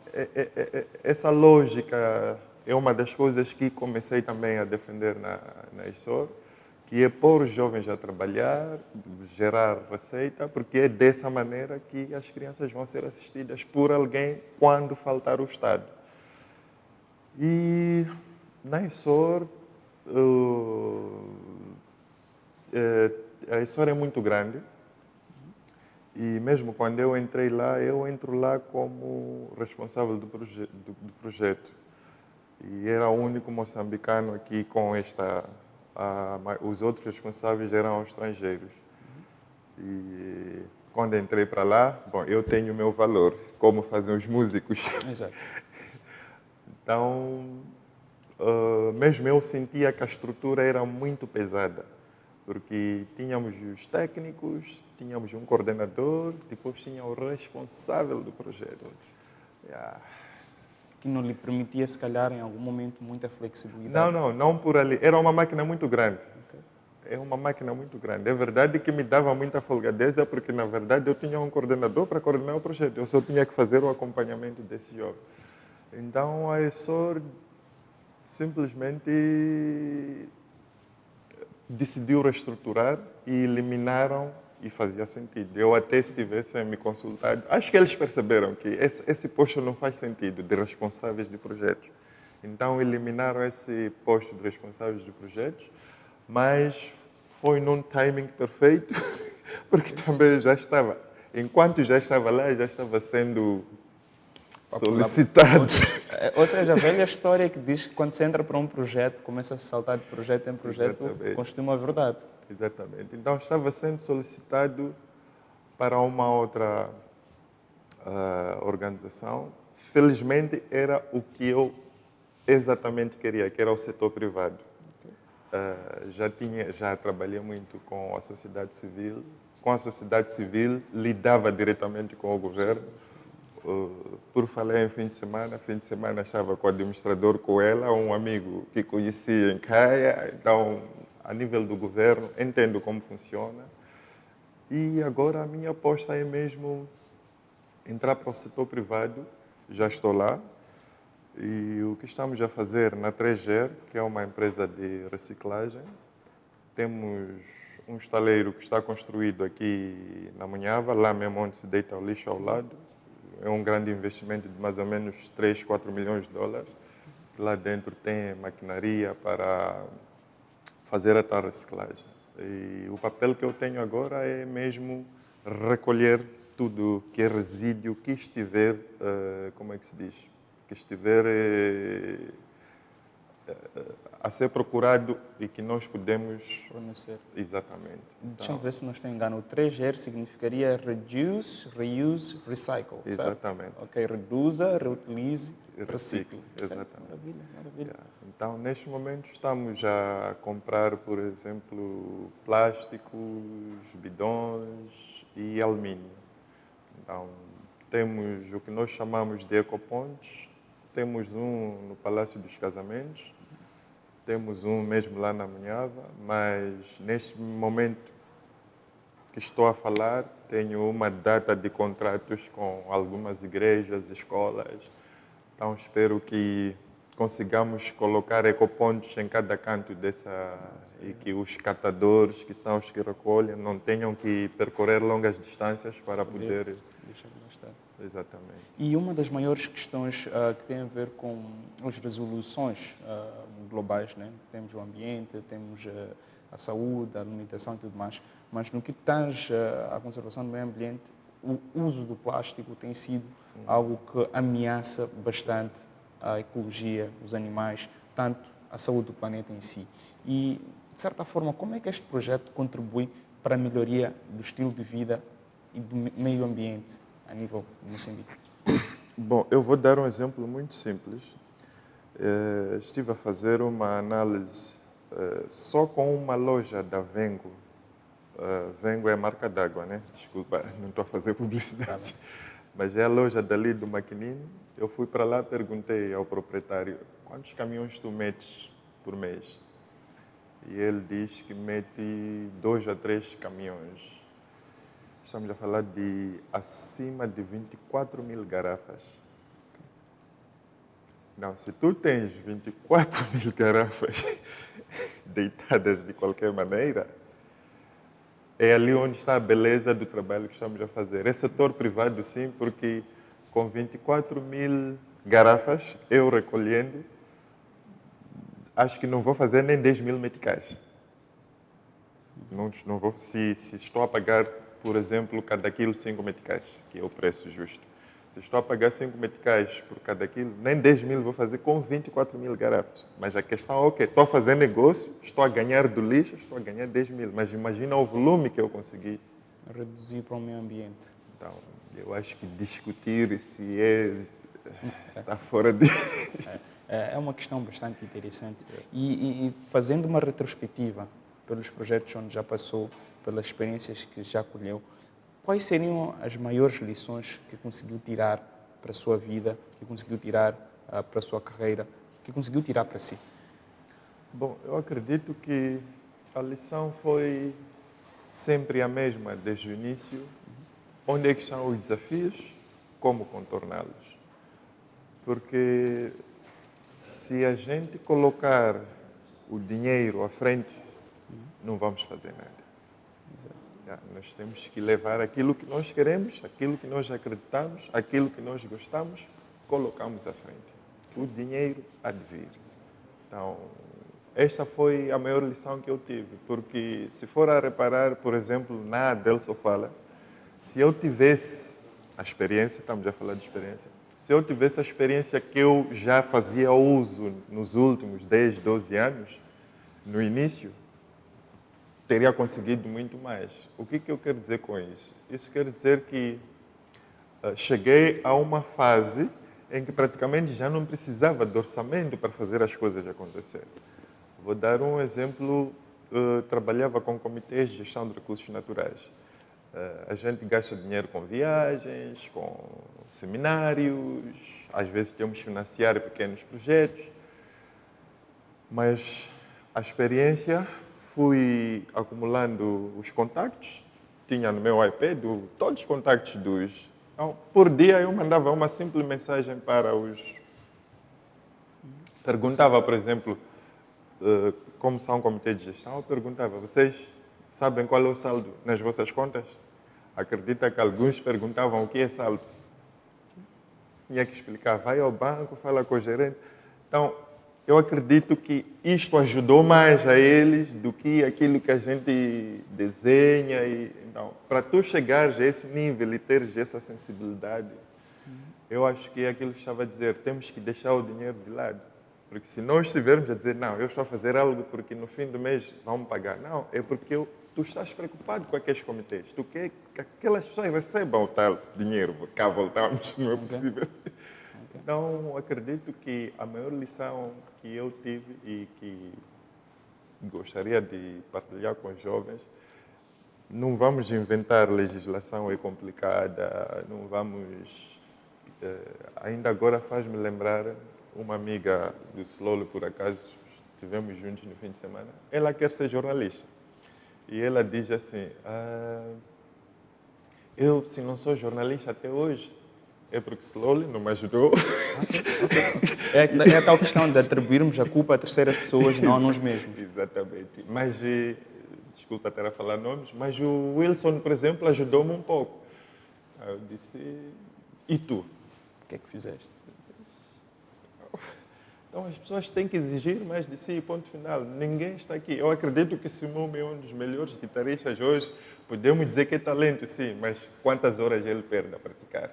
essa lógica é uma das coisas que comecei também a defender na ESSOR, que é pôr os jovens a trabalhar, gerar receita, porque é dessa maneira que as crianças vão ser assistidas por alguém quando faltar o Estado. E na ESSOR, a ESSOR é muito grande e mesmo quando eu entrei lá, eu entro lá como responsável do projeto. E era o único moçambicano aqui com esta... os outros responsáveis eram estrangeiros. E quando entrei para lá, bom, eu tenho o meu valor, como fazem os músicos. Exato. Então, mesmo eu sentia que a estrutura era muito pesada, porque tínhamos os técnicos, tínhamos um coordenador, depois tinha o responsável do projeto. Que não lhe permitia, se calhar, em algum momento, muita flexibilidade? Não por ali. Era uma máquina muito grande. É uma máquina muito grande. É verdade que me dava muita folgadeza, porque, na verdade, eu tinha um coordenador para coordenar o projeto. Eu só tinha que fazer o acompanhamento desse jovem. Então, a ESSOR simplesmente decidiu reestruturar e eliminaram, e fazia sentido. Eu até se tivessem me consultado, acho que eles perceberam que esse posto não faz sentido, de responsáveis de projetos. Então, eliminaram esse posto de responsáveis de projetos, mas foi num timing perfeito, porque também já estava, enquanto já estava lá, já estava sendo solicitado. Ou seja, a velha história que diz que quando se entra para um projeto, começa a saltar de projeto em projeto, constitui uma verdade. Exatamente. Então, estava sendo solicitado para uma outra organização. Felizmente era o que eu exatamente queria, que era o setor privado. Já trabalhei muito com a sociedade civil. Com a sociedade civil, lidava diretamente com o governo. Por falar em fim de semana estava com o administrador Coelho, um amigo que conhecia em Caia. Então, a nível do governo, entendo como funciona. E agora a minha aposta é mesmo entrar para o setor privado. Já estou lá. E o que estamos a fazer na 3G, que é uma empresa de reciclagem, temos um estaleiro que está construído aqui na Munhava, lá mesmo onde se deita o lixo ao lado. É um grande investimento de mais ou menos 3, 4 milhões de dólares. Lá dentro tem maquinaria para fazer a tal reciclagem. E o papel que eu tenho agora é mesmo recolher tudo que é resíduo, que estiver, como é que se diz? Que estiver a ser procurado e que nós podemos Fornecer. Exatamente. Deixa-me ver se não estou enganado. O 3R significaria Reduce, Reuse, Recycle. Exatamente. Certo? Ok, reduza, reutilize, recicle. Exatamente. Okay. Maravilha, maravilha. Então, neste momento, estamos a comprar, por exemplo, plásticos, bidões e alumínio. Então, temos o que nós chamamos de ecopontos. Temos um no Palácio dos Casamentos. Temos um mesmo lá na Munhava, mas neste momento que estou a falar, tenho uma data de contratos com algumas igrejas, escolas. Então, espero que consigamos colocar ecopontos em cada canto dessa e que os catadores, que são os que recolhem, não tenham que percorrer longas distâncias para poder... Deixa eu estar. Exatamente. E uma das maiores questões que tem a ver com as resoluções globais, né? Temos o ambiente, temos a saúde, a alimentação e tudo mais, mas no que tange à conservação do meio ambiente, o uso do plástico tem sido algo que ameaça bastante a ecologia, os animais, tanto a saúde do planeta em si. E, de certa forma, como é que este projeto contribui para a melhoria do estilo de vida e do meio ambiente a nível de Moçambique? Bom, eu vou dar um exemplo muito simples. Estive a fazer uma análise só com uma loja da Vengo. Vengo é a marca d'água, né? Desculpa, não estou a fazer publicidade. Mas é a loja dali do Maquinino. Eu fui para lá, perguntei ao proprietário quantos caminhões tu metes por mês. E ele diz que mete 2 a 3 caminhões. Estamos a falar de acima de 24 mil garrafas. Não, se tu tens 24 mil garrafas deitadas de qualquer maneira, é ali onde está a beleza do trabalho que estamos a fazer. É setor privado, sim, porque com 24 mil garrafas, eu recolhendo, acho que não vou fazer nem 10 mil meticais. Não vou, se estou a pagar, por exemplo, cada quilo 5 meticais, que é o preço justo. Se estou a pagar 5 meticais por cada quilo, nem 10 mil vou fazer com 24 mil garrafas. Mas a questão é, ok, estou a fazer negócio, estou a ganhar do lixo, estou a ganhar 10 mil. Mas imagina o volume que eu consegui Reduzir para o meio ambiente. Então, eu acho que discutir se está fora de... É uma questão bastante interessante. E fazendo uma retrospectiva pelos projetos onde já passou, pelas experiências que já colheu, quais seriam as maiores lições que conseguiu tirar para a sua vida, que conseguiu tirar para a sua carreira, que conseguiu tirar para si? Bom, eu acredito que a lição foi sempre a mesma desde o início. Onde é que estão os desafios? Como contorná-los? Porque se a gente colocar o dinheiro à frente, não vamos fazer nada. Nós temos que levar aquilo que nós queremos, aquilo que nós acreditamos, aquilo que nós gostamos, colocamos à frente. O dinheiro há de vir. Então, esta foi a maior lição que eu tive, porque se for a reparar, por exemplo, na Adelso Fala, se eu tivesse a experiência, estamos a falar de experiência, se eu tivesse a experiência que eu já fazia uso nos últimos 10, 12 anos, no início, teria conseguido muito mais. O que eu quero dizer com isso? Isso quer dizer que cheguei a uma fase em que praticamente já não precisava de orçamento para fazer as coisas acontecer. Vou dar um exemplo. Trabalhava com comitês de gestão de recursos naturais. A gente gasta dinheiro com viagens, com seminários, às vezes temos que financiar pequenos projetos, mas a experiência, fui acumulando os contactos, tinha no meu iPad todos os contactos dos... Então, por dia eu mandava uma simples mensagem para os... Perguntava, por exemplo, como são um comitê de gestão, eu perguntava, vocês sabem qual é o saldo nas vossas contas? Acredita que alguns perguntavam o que é saldo. Tinha que explicar, vai ao banco, fala com o gerente. Então, eu acredito que isto ajudou mais a eles do que aquilo que a gente desenha. Então, para tu chegares a esse nível e teres essa sensibilidade, eu acho que é aquilo que estava a dizer, temos que deixar o dinheiro de lado. Porque se nós estivermos a dizer, não, eu estou a fazer algo porque no fim do mês vão me pagar. Não, é porque tu estás preocupado com aqueles comitês. Tu quer que aquelas pessoas recebam o tal dinheiro. Cá voltamos, não é possível. Então, acredito que a maior lição que eu tive e que gostaria de partilhar com os jovens, não vamos inventar legislação é complicada, não vamos... ainda agora faz-me lembrar uma amiga do Slolo, por acaso, estivemos juntos no fim de semana. Ela quer ser jornalista. E ela diz assim, eu, se não sou jornalista até hoje, é porque Slolo não me ajudou. É a tal questão de atribuirmos a culpa a terceiras pessoas, não a nós mesmos. Exatamente. Mas, desculpa estar a falar nomes, mas o Wilson, por exemplo, ajudou-me um pouco. Eu disse, e tu? O que é que fizeste? Então, as pessoas têm que exigir mais de si, ponto final. Ninguém está aqui. Eu acredito que Simão é um dos melhores guitarristas hoje. Podemos dizer que é talento, sim, mas quantas horas ele perde a praticar?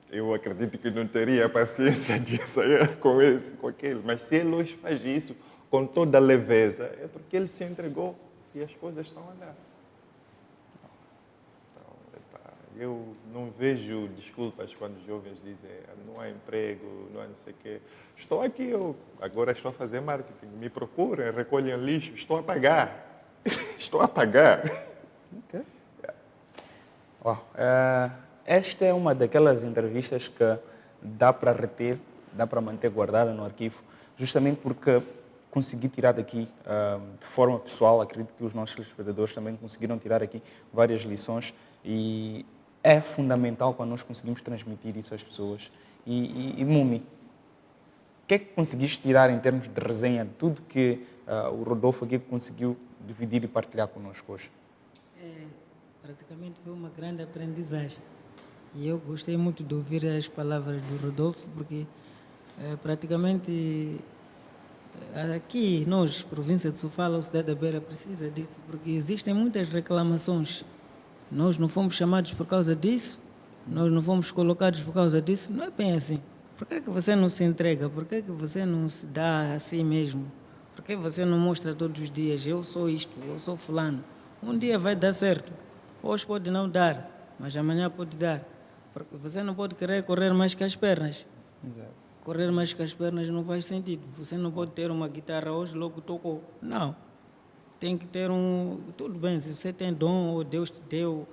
Eu acredito que não teria a paciência de ensaiar com esse, com aquele. Mas se ele hoje faz isso com toda a leveza, é porque ele se entregou e as coisas estão a andar. Eu não vejo desculpas quando os jovens dizem não há emprego, não há não sei o quê. Estou aqui, eu agora estou a fazer marketing. Me procurem, recolhem lixo, estou a pagar. Estou a pagar. Okay. Uau. Esta é uma daquelas entrevistas que dá para reter, dá para manter guardada no arquivo, justamente porque consegui tirar daqui, de forma pessoal, acredito que os nossos espectadores também conseguiram tirar aqui várias lições e é fundamental para nós conseguirmos transmitir isso às pessoas. E Mumi, o que é que conseguiste tirar em termos de resenha de tudo que o Rodolfo aqui conseguiu dividir e partilhar connosco hoje? Praticamente foi uma grande aprendizagem. E eu gostei muito de ouvir as palavras do Rodolfo, porque praticamente aqui nós, província de Sofala, a cidade da Beira, precisa disso, porque existem muitas reclamações. Nós não fomos chamados por causa disso, nós não fomos colocados por causa disso. Não é bem assim. Por que você não se entrega? Por que você não se dá a si mesmo? Por que você não mostra todos os dias, eu sou isto, eu sou fulano? Um dia vai dar certo. Hoje pode não dar, mas amanhã pode dar. Porque você não pode querer correr mais que as pernas. Exato. Correr mais que as pernas não faz sentido. Você não pode ter uma guitarra hoje, logo tocou. Não. Tem que ter tudo bem, se você tem dom ou Deus te deu,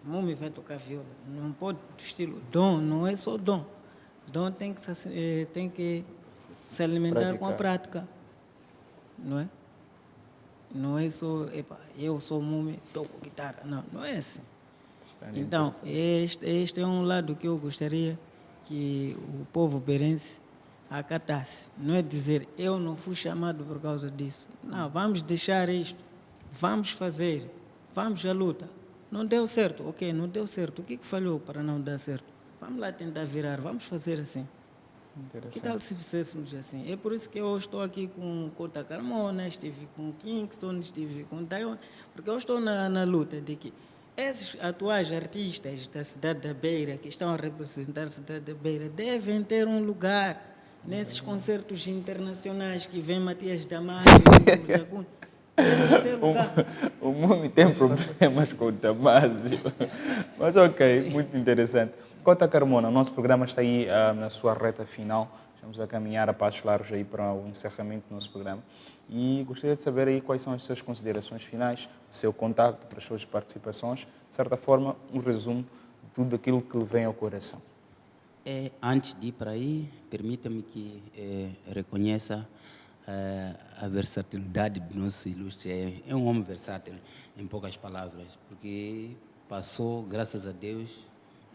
Mumi vai tocar viola. Não pode, estilo, dom não é só dom. Dom tem que se alimentar com a prática. Não é? Não é só, eu sou Mumi, toco guitarra. Não, não é assim. Então, este é um lado que eu gostaria que o povo beirense acatasse. Não é dizer, eu não fui chamado por causa disso. Não, vamos deixar isto, vamos fazer, vamos à luta. Não deu certo, ok, não deu certo. O que falhou para não dar certo? Vamos lá tentar virar, vamos fazer assim. Que tal se fizéssemos assim? É por isso que eu estou aqui com Kota Carmona, estive com Kingston, estive com Taiwan, porque eu estou na luta de que esses atuais artistas da cidade da Beira, que estão a representar a cidade da Beira, devem ter um lugar nesses concertos internacionais que vem Matias Damasio, O Mumi tem problemas com o Damásio. Mas ok, muito interessante. Cota Carmona, o nosso programa está aí na sua reta final. Estamos a caminhar a passos largos aí para o encerramento do nosso programa. E gostaria de saber aí quais são as suas considerações finais, o seu contacto para as suas participações, de certa forma, um resumo de tudo aquilo que lhe vem ao coração. Antes de ir para aí, permita-me que reconheça a versatilidade do nosso ilustre. É um homem versátil, em poucas palavras, porque passou, graças a Deus,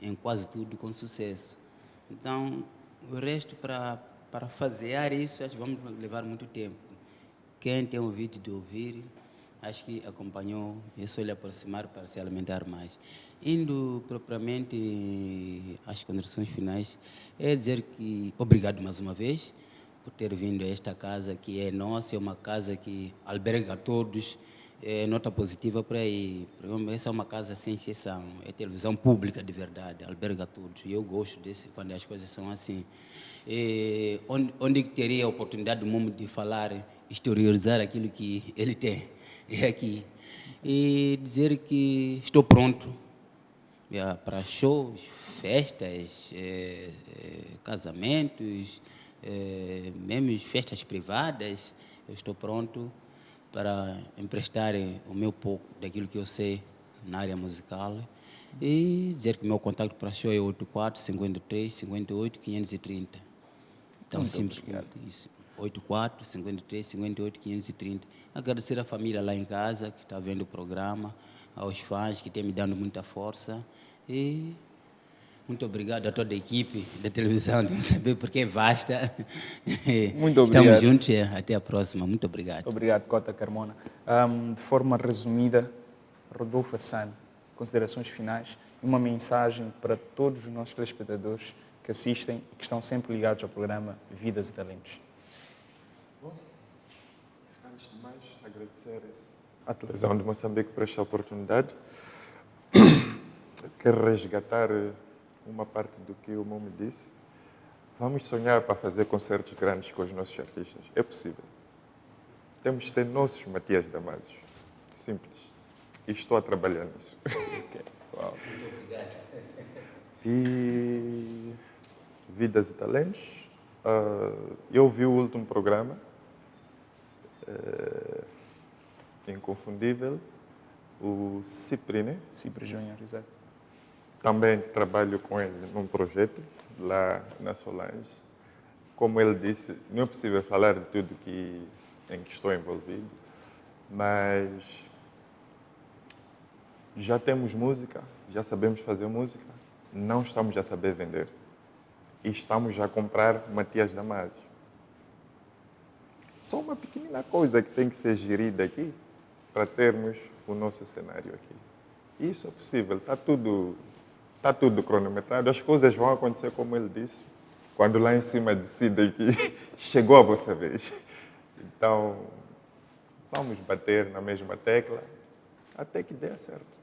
em quase tudo com sucesso. Então, o resto, para fazer isso, acho que vamos levar muito tempo. Quem tem ouvido de ouvir, acho que acompanhou, é só lhe aproximar para se alimentar mais. Indo propriamente às considerações finais, é dizer que obrigado mais uma vez por ter vindo a esta casa que é nossa, é uma casa que alberga todos, é nota positiva por aí. Essa é uma casa sem exceção, é televisão pública de verdade, alberga todos. E eu gosto desse quando as coisas são assim. Onde teria a oportunidade do mundo de falar, exteriorizar aquilo que ele tem, é aqui. E dizer que estou pronto para shows, festas, casamentos, mesmo festas privadas. Eu estou pronto para emprestar o meu pouco daquilo que eu sei na área musical e dizer que o meu contato para show é 84 53 58 530. Então, simplesmente isso. 84 53 58 530. Agradecer à família lá em casa que está vendo o programa, aos fãs que têm me dado muita força e muito obrigado a toda a equipe da televisão de Moçambique, porque é vasta. Muito obrigado. Estamos juntos, até a próxima. Muito obrigado. Obrigado, Cota Carmona. De forma resumida, Rodolfo Hassan, considerações finais e uma mensagem para todos os nossos telespectadores que assistem e que estão sempre ligados ao programa Vidas e Talentos. Bom, antes de mais, agradecer à televisão de Moçambique por esta oportunidade. Quero resgatar uma parte do que o Mumi disse. Vamos sonhar para fazer concertos grandes com os nossos artistas. É possível. Temos de ter nossos Matias Damásio. Simples. E estou a trabalhar nisso. Okay. Uau. Muito obrigado. E Vidas e Talentos. Eu vi o último programa. Inconfundível. O Cipri, né? Cipri Júnior, exato. Também trabalho com ele num projeto lá na Solange. Como ele disse, não é possível falar de tudo em que estou envolvido, mas já temos música, já sabemos fazer música, não estamos a saber vender. E estamos a comprar Matias Damásio. Só uma pequena coisa que tem que ser gerida aqui para termos o nosso cenário aqui. Isso é possível, está tudo cronometrado, as coisas vão acontecer como ele disse, quando lá em cima decidem que chegou a vossa vez. Então, vamos bater na mesma tecla até que dê certo.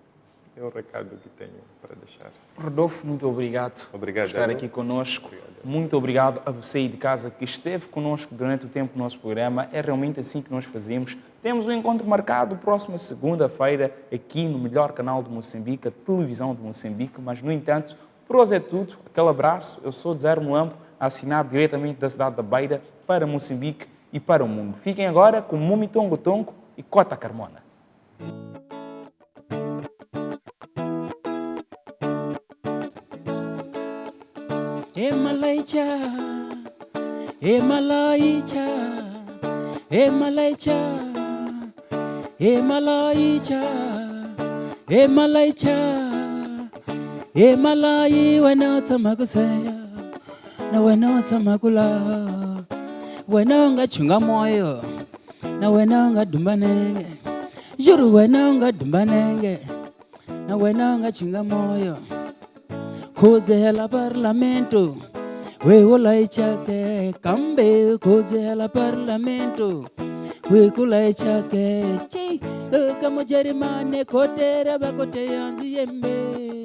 É o recado que tenho para deixar. Rodolfo, muito obrigado, Obrigado por estar aqui conosco. Muito obrigado a você aí de casa que esteve conosco durante o tempo do nosso programa. É realmente assim que nós fazemos. Temos um encontro marcado próxima segunda-feira aqui no melhor canal de Moçambique, a televisão de Moçambique. Mas, no entanto, por hoje é tudo. Aquele abraço. Eu sou de Zé Moambo, assinado diretamente da cidade da Beira para Moçambique e para o mundo. Fiquem agora com Mumi Tongo Tongo e Cota Carmona. Emalaicha, Emalaicha, Emalaicha, Emalaicha, Emalaicha, Emalai wanota makusaya, na wanota makula, wanonga chunga moyo, na wanonga dumbanenge, juru wanonga dumbanenge, na wanonga chunga moyo. Kozela parlamento, we ulaichake, kambe kozela parlamento, we kulaichake, chi, leka mojerimane kotera bakote yanzi yembe,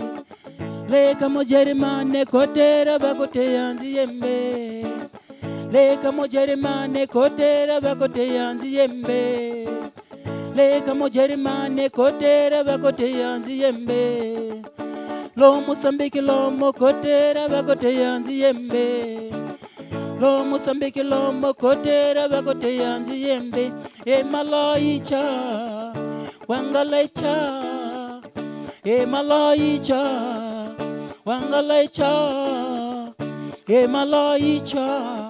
leka mojerimane kotera bakote yanzi yembe, leka mojerimane kotera bakote yanzi yembe, Lega mojerimane kotera bakote yanzi yembe. Lo Mozambique lo mokotera bakote yanzi yembe. Lo Mozambique lo mokotera bakote yanzi yembe. E malaicha wangalecha. E malaicha wangalecha. E malaicha